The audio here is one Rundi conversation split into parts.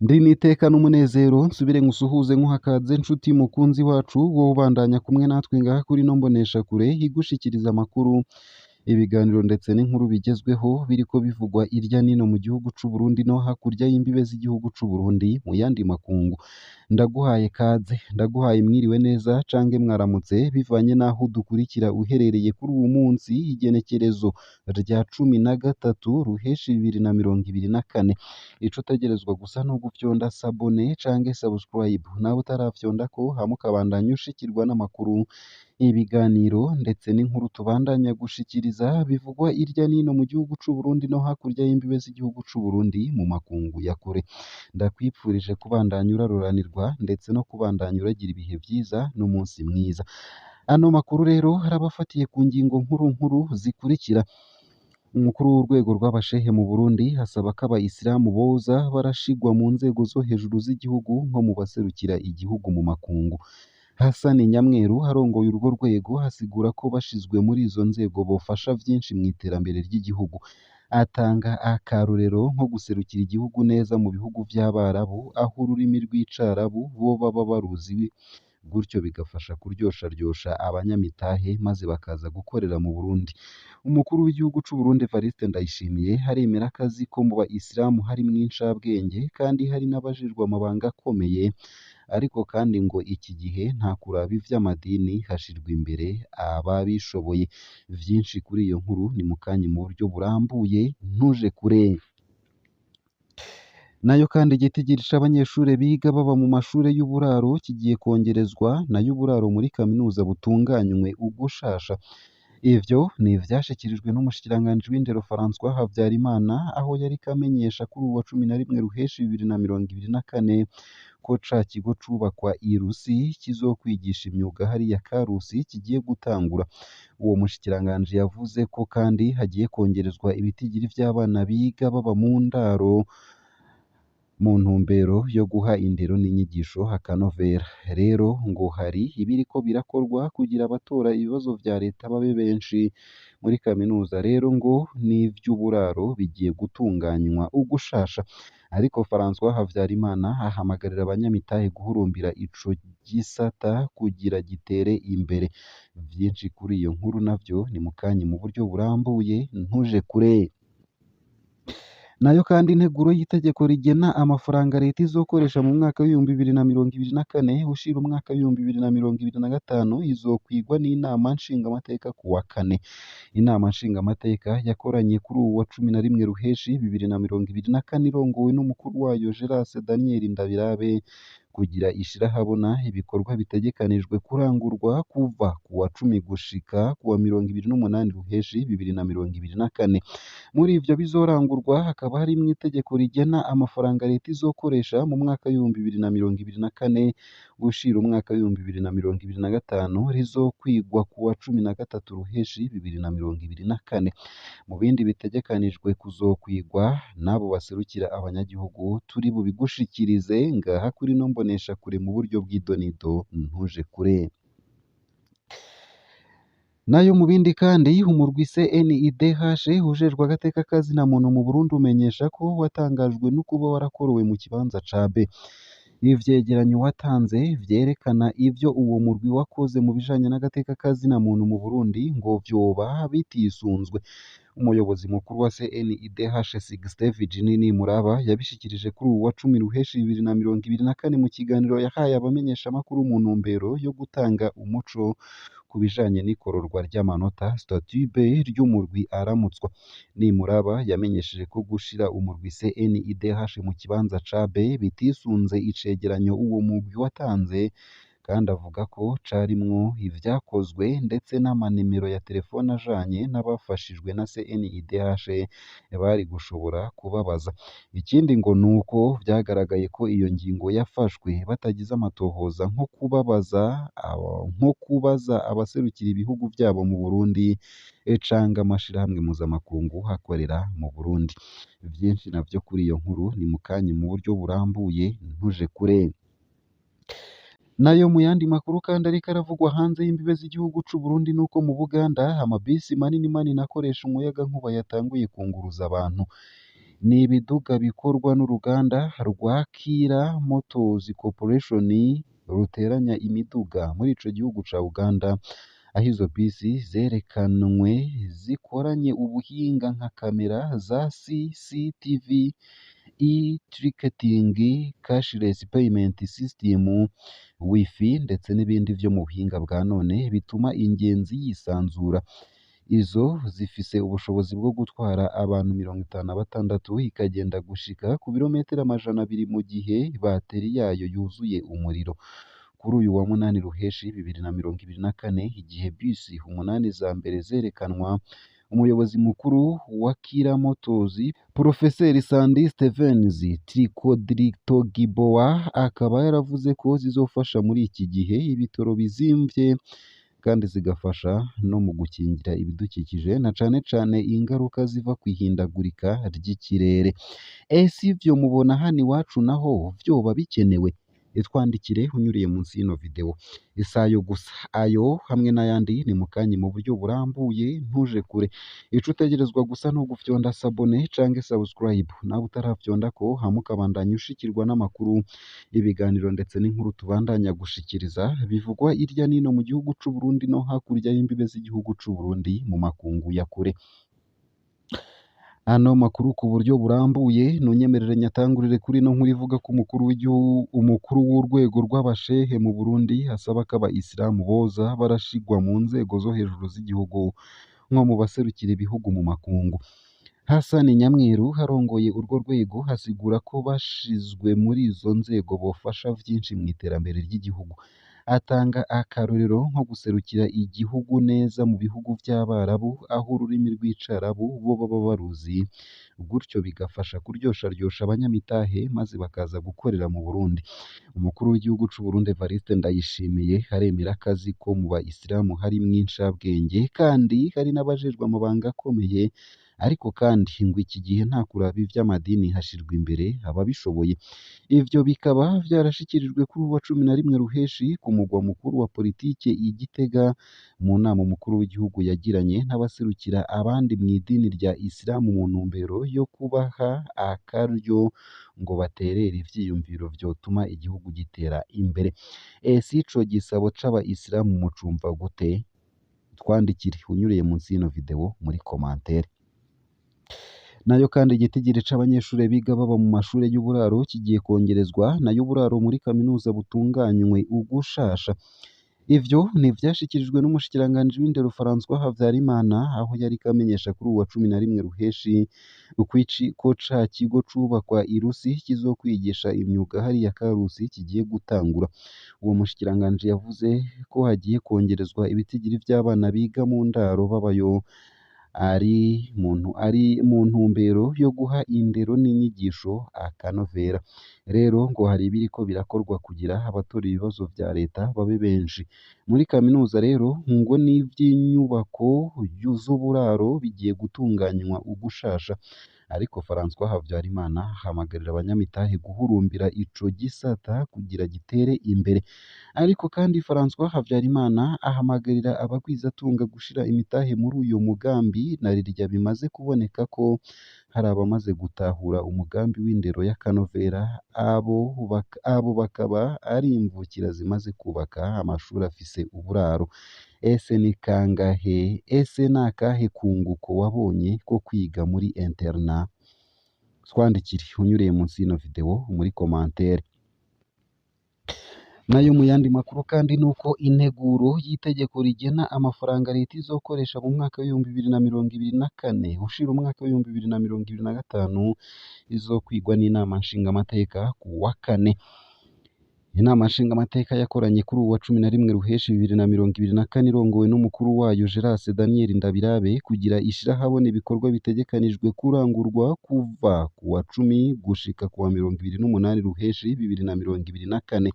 Ndi niteka n'umunezero nsubire ngusuhuze nkuhakaze nshuti mukunzi wacu wowe ubandanya kumwe natwe ngaha kuri ino mboneshakure igushikiriza amakuru ibiganiro ndetse n'inkuru bigezweho biriko bivugwa irya nino mu gihugu c'u Burundi no hakurya y'imbibe z'igihugu c'u Burundi mu yandi makungu. Ndaguhaye kaze, ndaguhaye mwiriwe neza cange mwaramutse bivanye n'aho udukurikira uherereye kuri uwu munsi igenekerezo rya 13 ruheshi 2024. Ico utegerezwa gusa no gufyonda sabone cange subscribe nawe utarafyondako hama ukabandanya ushikirwa n'amakuru ibiganiro ndetse n'inkuru tubandanya gushikiriza bivugwa irya nino mu gihugu c'u Burundi no hakurya y'imbibe z'igihugu c'u Burundi mu makungu ya kure. Ndakwipfurije kubandanya uraroranirwa ndetse no kubandanya uragira ibihe vyiza n'umunsi mwiza. Ano makuru rero harabafatiye ku ngingo nkuru zikurikira. Umukuru w'urwego rw'abashehe mu Burundi hasaba ko abayisilamu boza barashigwa mu nzego zo hejuru z'igihugu nko mu baserukira igihugu mu makungu. Hassan Nyamweru arongoye urwo rwego hasigura ko bashizwe muri izo nzego bofasha vyinshi mu iterambere ry'igihugu. Atanga akarorero nko guserukira igihugu neza mu bihugu vy'Abarabu aho ururimi rw'Icarabu bo baba baruzi gutyo bigafasha kuryosharyosha abanyamitahe maze bakaza gukorera mu Burundi. Umukuru w'igihugu c'u Burundi Evariste Ndayishimiye haremera akazi ko mu bayisilamu harimwo incabwenge kandi hari n'abajejwe amabanga akomeye, ariko kandi ngo iki gihe nta kuraba ivy'amadini hashirwa imbere ababishoboye. Vyinshi kuri iyo nkuru ni mukanya mu buryo burambuye ntuje kure. Nayo kandi igitigiri c'abanyeshure biga baba mu mashure y'uburaro kigiye kongerezwa nayo uburaro muri kaminuza butunganywe ugushasha. Ivyo ni ivyashikirijwe n'umushikiranganji w'indero François Havyarimana aho yariko amenyesha kuri uwa 11 ruheshi 2024 ko ca kigo cubakwa i Rusi kizokwigisha imyuga hariya Karusi kigiye gutangura. Uwo mushikiranganji yavuze ko kandi hagiye kongerezwa ibitigiri vy'abana biga baba mu ndaro mu ntumbero yo guha indero n'inyigisho akanovera. Rero ngo hari ibiriko birakorwa kugira abatora ibibazo vya leta babe benshi muri kaminuza, rero ngo n'ivy'uburaro bigiye gutunganywa ugushasha. Ariko François Havyarimana ahamagarira abanyamitahe guhurumbira ico gisata kugira gitere imbere. Vyinshi kuri iyo nkuru navyo ni mukanya mu buryo burambuye ntuje kure. Nayo kandi integuro y'itegeko rigena amafaranga leta izokoresha mu mwaka w'ibihumbi 2024 ushira umwaka w'ibihumbi 2025 izokwigwa n'inama nshingamateka ku wa kane. Inama nshingamateka yakoranye kuri uwu wa 11 ruheshi 2024 irongowe n'umukuru wayo Gérase Daniel Ndabirabe kugira ishira habona ibikorwa bitegekanijwe kurangurwa kuva ku wa 10 gushika ku wa 28 ruheshi 2024. Muri ivyo bizorangurwa hakaba harimwo itegeko rigena amafaranga leta izokoresha mu mwaka w'ibihumbi 2024 gushira umwaka w'ibihumbi 2025 rizokwigwa ku wa 13 ruheshi 2024. Mu bindi bitegekanijwe kuzokwigwa n'abo baserukira abanyagihugu turi bubigushikirize ngaha kuri no mbonesha kure mu buryo bw'idonido ntuje kure. Nayo mu bindi kandi umurwi CNIDH ujejwe agateka kazina muntu mu Burundi umenyesha ko watangajwe no kuba warakorowe mu kibanza ca B. Ivyegeranyo watanze vyerekana ivyo uwo murwi wakoze mu bijanye n'agateka kazina muntu mu Burundi ngo vyoba bitisunzwe. Umuyobozi mukuru wa CNIDH Sixte Virginie Muraba yabishikirije kuri uwa 10 ruheshi 2024 mu kiganiro yahaye abamenyesha makuru mu ntumbero yo gutanga umuco ku bijanye n'ikororwa ry'amanota statut B ry'umurwi aramutswa. Nimuraba yamenyesheje ko gushira umurwi CNIDH mu kibanza ca B bitisunze icegeranyo uwo murwi watanze, kandi avuga ko carimwo ivyakozwe ndetse n'amanimero ya telefone ajanye n'abafashijwe na CNIDH bari gushobora kubabaza. Ikindi ngo nuko vyagaragaye ko iyo ngingo yafashwe batagize amatohoza nko kubaza abaserukira ibihugu vyabo mu Burundi canga amashirahamwe mpuzamakungu hakorera mu Burundi. Vyinshi navyo kuri iyo nkuru ni mukanye mu buryo burambuye ntuje kure. Nayo mu yandi makuru kandi ariko aravugwa hanze y'imbibe z'igihugu c'u Burundi nuko mu Buganda amabisi manini manini akoresha umuyagankuba yatanguye kunguruza abantu. Ni ibiduga bikorwa n'uruganda rwa Kira Motors Corporation ruteranya imiduga muri ico gihugu ca Uganda, aho izo bisi zerekanwe zikoranye ubuhinga nka kamera za CCTV, e-ticketing, cashless payment system, wifi ndetse n'ibindi vyo mu buhinga bwa none bituma ingenzi yisanzura. Izo zifise ubushobozi bwo gutwara abantu 56 ikagenda gushika ku birometero 200 mu gihe bateri yayo yuzuye umuriro. Kuri uyu wa munani Ruheshi 2024 igihe bisi umunani za mbere zerekanwa, umuyobozi mukuru wa Kira Motors Profeseri Sandy Stevens Trikodritogibowa akaba yaravuze ko zizofasha muri iki gihe ibitoro bizimvye kandi zigafasha no mu gukingira ibidukikije na cane cane ingaruka ziva kw'ihindagurika ry'ikirere. Ese ivyo mubona hano iwacu naho vyoba bikenewe? Twandikire unyuriye munsi y'ino video. Si ayo gusa, ayo hamwe n'ayandi ni mu kanya mu buryo burambuye, ntuje kure. Ico utegerezwa gusa ni ugufyonda sabone canke subscribe, nawe utaravyondako hama ukabandanya ushikirwa n'amakuru, ibiganiro ndetse n'inkuru tubandanya gushikiriza bivugwa irya nino mu gihugu c'u Burundi no hakurya y'imbibe z'igihugu c'u Burundi mu makungu ya kure. Ano makuru ku buryo burambuye nunyemerere nyatangurire kuri no nkuru ivuga ko umukuru w'urwego rw'abashehe mu Burundi asaba ko abayisilamu boza barashigwa mu nzego zo hejuru z'igihugu nko mu baserukira ibihugu mu makungu. Hassan Nyamweru harongoye urwo rwego hasigura ko bashizwe muri izo nzego bofasha vyinshi mu iterambere ry'igihugu. Atanga akarorero nko guserukira igihugu neza mu bihugu vy'Abarabu aho ururimi rw'Icarabu bo baba baruzi, gutyo bigafasha kuryosharyosha abanyamitahe maze bakaza gukorera mu Burundi. Umukuru w'igihugu c'u Burundi Evariste Ndayishimiye aremera akazi ko mu bayisilamu harimwo incabwenge kandi hari n'abajejwe amabanga akomeye, ariko kandi ngo iki gihe nta kuraba ivy'amadini hashirwa imbere ababishoboye. Ivyo bikaba vyarashikirijwe kuri uwa 11 Ruheshi ku mugwa mukuru wa politike i Gitega mu nama umukuru w'igihugu yagiranye n'abaserukira abandi mw'idini rya Isilamu mu ntumbero yo kubaha akaryo ngo baterere ivyiyumviro vyotuma igihugu gitera imbere. Ese ico gisabo c'abayisilamu mucumva gute? Twandikire unyuriye munsi y'ino video muri commentaire. Nayo kandi igitigiri c'abanyeshure biga baba mu mashure y'uburaro kigiye kongerezwa, nayo uburaro muri kaminuza butunganywe ugushasha. Ivyo ni ivyashikirijwe n'umushikiranganji w'indero François Havyarimana aho yariko amenyesha kuri uwa 11 Ruheshi ko ca kigo cubakwa i Rusi kizokwigisha imyuga hariya Karusi kigiye gutangura. Uwo mushikiranganji yavuze ko hagiye kongerezwa ibitigiri vy'abana biga mu ndaro babayo ari mu ntumbero yo guha indero n'inyigisho akanovera. Rero ngo hari ibiriko birakorwa kugira abatora ibibazo vya leta babe benshi. Muri kaminuza rero ngo n'ivy'inyubako z'uburaro bigiye gutunganywa ugushasha, ariko François Havyarimana ahamagarira abanyamitahe guhurumbira ico gisata kugira gitere imbere. Ariko kandi François Havyarimana ahamagarira abagwizatunga gushira imitahe muri uyo mugambi na rirya bimaze kuboneka ko hari abamaze gutahura umugambi w'indero y'akanovera, abo bakaba ari imvukira zimaze kubaka amashuri afise uburaro. Ese ni akahe kunguko wabonye ko kwiga muri interna? Twandikire unyuriye munsi y'ino video muri commentaire. Nayo mu yandi makuru kandi nuko integuro y'itegeko rigena amafaranga leta izokoresha mu mwaka w'ibihumbi 2024 ushira umwaka w'ibihumbi 2025 izokwigwa n'inama nshingamateka ku wa kane. Inama nshingamateka yakoranye kuri uwa 11 Ruheshi 2024 irongowe n'umukuru wayo Gerase Daniel Ndabirabe kugira ishirahabona ibikorwa bitegekanijwe kurangurwa kuva ku wa 10 gushika ku wa 28 Ruheshi 2024.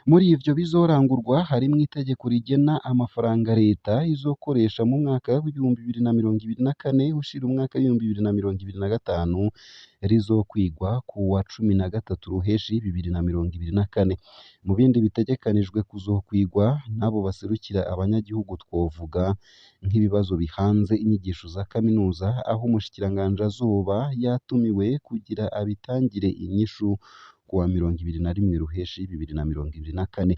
Muri ivyo bizorangurwa harimwo itegeko rigena amafaranga leta izokoresha mu mwaka w'ibihumbi 2024 ushira umwaka w'ibihumbi 2025, rizokwigwa ku wa 13 Ruheshi 2024. Mu bindi bitegekanijwe kuzokwigwa n'abo baserukira abanyagihugu twovuga nk'ibibazo bihanze inyigisho za kaminuza, aho umushikiranganji azoba yatumiwe kugira abitangire inyishu ku wa 21 Ruheshi 2024.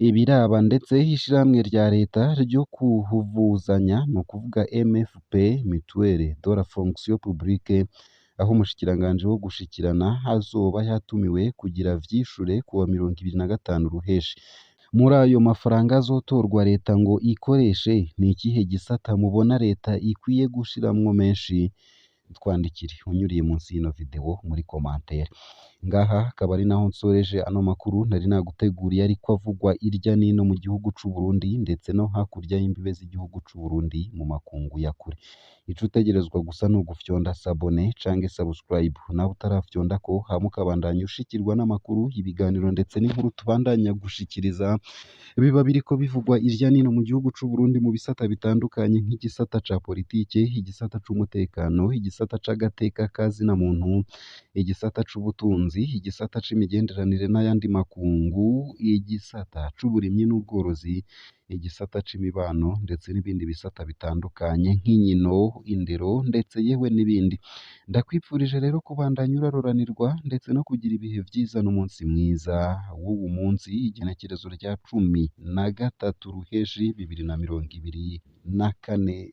Ibiraba ndetse ishirahamwe rya leta ryo kuhuvuzanya ni ukuvuga MFP Mutuelle de la Fonction Publique, aho umushikiranganji wo gushikirana azoba yatumiwe kugira vyishure ku wa 25 Ruheshi. Muri ayo mafaranga azotorwa leta ngo ikoreshe, ni ikihe gisata mubona leta ikwiye gushiramwo menshi? Twandikire unyuriye munsi y'ino video muri commentaire. Ngaha akaba ari naho nsoreje ano makuru nari naguteguriye, ariko avugwa irya nino mu gihugu c'u Burundi ndetse no hakurya y'imbibe z'igihugu c'u Burundi mu makungu ya kure. Ico utegerezwa gusa ni ugufyonda sabone canke subscribe, nawe utarafyonda ko hama ukabandanya ushikirwa n'amakuru, ibiganiro ndetse n'inkuru tubandanya gushikiriza biba biriko bivugwa irya nino mu gihugu c'u Burundi mu bisata bitandukanye, nk'igisata ca politike, igisata c'umutekano, igisata c'agateka kazina muntu, igisata c'ubutunzi, igisata c'imigenderanire n'ayandi makungu, igisata c'uburimyi n'ubworozi, igisata c'imibano ndetse n'ibindi bisata bitandukanye nk'inkino, indero ndetse yewe n'ibindi. Ndakwipfurije rero kubandanya uraroranirwa ndetse no kugira ibihe vyiza n'umunsi mwiza w'uwu munsi, igenekerezo rya 13 Ruheshi 2024.